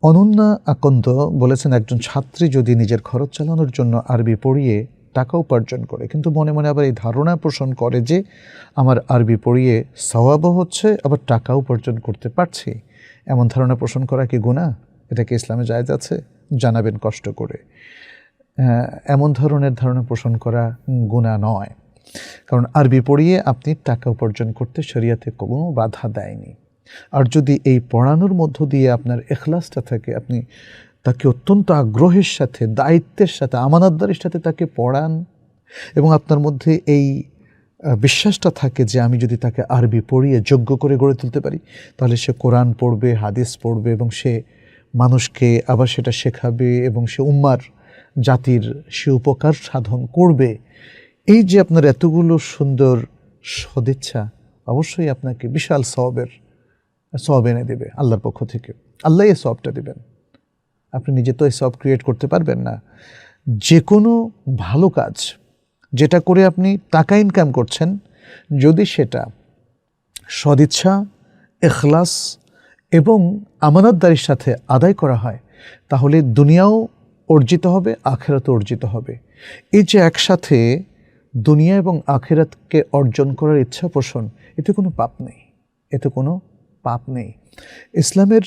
অনন্যা আকন্দ বলেছেন, একজন ছাত্রী যদি নিজের খরচ চালানোর জন্য আরবি পড়িয়ে টাকা উপার্জন করে, কিন্তু মনে মনে আবার এই ধারণা পোষণ করে যে আমার আরবি পড়িয়ে সওয়াবও হচ্ছে, আবার টাকা উপার্জন করতে পারছি, এমন ধারণা পোষণ করা কি গুনাহ? এটা কি ইসলামে জায়েজ আছে? জানাবেন কষ্ট করে। এমন ধরনের ধারণা পোষণ করা গুনাহ নয়, কারণ আরবি পড়িয়ে আপনি টাকা উপার্জন করতে শরীয়তে কোনো বাধা দেয়নি। আর যদি এই পড়ানোর মধ্য দিয়ে আপনার ইখলাসটা থাকে, আপনি তাকে অত্যন্ত আগ্রহের সাথে, দায়িত্বের সাথে, আমানতদারির সাথে তাকে পড়ান, এবং আপনার মধ্যে এই বিশ্বাসটা থাকে যে আমি যদি তাকে আরবি পড়িয়ে যোগ্য করে গড়ে তুলতে পারি, তাহলে সে কোরআন পড়বে, হাদিস পড়বে, এবং সে মানুষকে আবার সেটা শেখাবে, এবং সে উম্মার জাতির সে উপকার সাধন করবে। এই যে আপনার এতগুলো সুন্দর সদিচ্ছা, অবশ্যই আপনাকে বিশাল সওয়াব এনে দেবে আল্লাহর পক্ষ থেকে। আল্লাহ এই সওয়াবটা দেবেন, আপনি নিজে তো এই সওয়াব ক্রিয়েট করতে পারবেন না। যে কোনো ভালো কাজ যেটা করে আপনি টাকা ইনকাম করছেন, যদি সেটা সদিচ্ছা, ইখলাস এবং আমানতদারির সাথে আদায় করা হয়, তাহলে দুনিয়াও অর্জিত হবে, আখিরাতও অর্জিত হবে। এই যে একসাথে দুনিয়া এবং আখিরাতকে অর্জন করার ইচ্ছা পোষণ, এতে কোনো পাপ নেই, এতে কোনো পাপ নেই। ইসলামের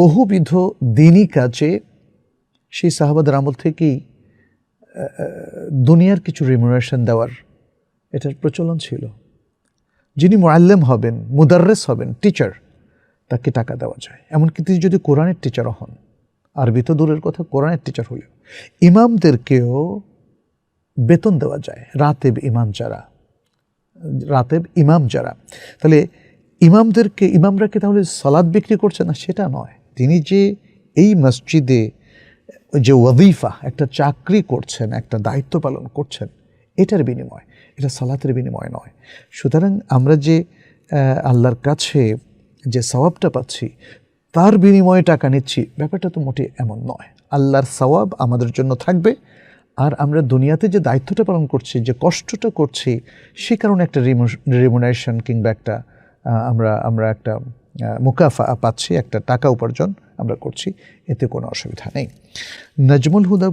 বহুবিধ দ্বীনি কাজে সেই সাহাবাদের আমল থেকেই দুনিয়ার কিছু রিমুনারেশন দেওয়ার এটার প্রচলন ছিল। যিনি মুআল্লিম হবেন, মুদাররিস হবেন, টিচার, তাকে টাকা দেওয়া যায়। এমনকি তিনি যদি কোরআনের টিচারও হন, আরবি তো দূরের কথা, কোরআনের টিচার হলেও ইমামদেরকেও বেতন দেওয়া যায়। রাতেব ইমাম যারা, তাহলে ইমামরা কি তাহলে সালাত বিক্রি করছে না? সেটা নয়। তিনি যে এই মসজিদে যে ওয়াজিফা, একটা চাকরি করছেন, একটা দায়িত্ব পালন করছেন, এটার বিনিময়, এটা সালাতের বিনিময় নয়। সুতরাং আমরা যে আল্লাহর কাছে যে সওয়াবটা পাচ্ছি, তার বিনিময়ে টাকা নিচ্ছি, ব্যাপারটা তো মোটে এমন নয়। আল্লাহর সওয়াব আমাদের জন্য থাকবে, আর আমরা দুনিয়াতে যে দায়িত্বটা পালন করছি, যে কষ্টটা করছি, সে কারণে একটা রিমুনারেশন কিংবা একটা আমরা একটা মুকাফা পাচ্ছি, একটা টাকা উপার্জন আমরা করছি, এতে কোনো অসুবিধা নেই। নাজমুল হুদা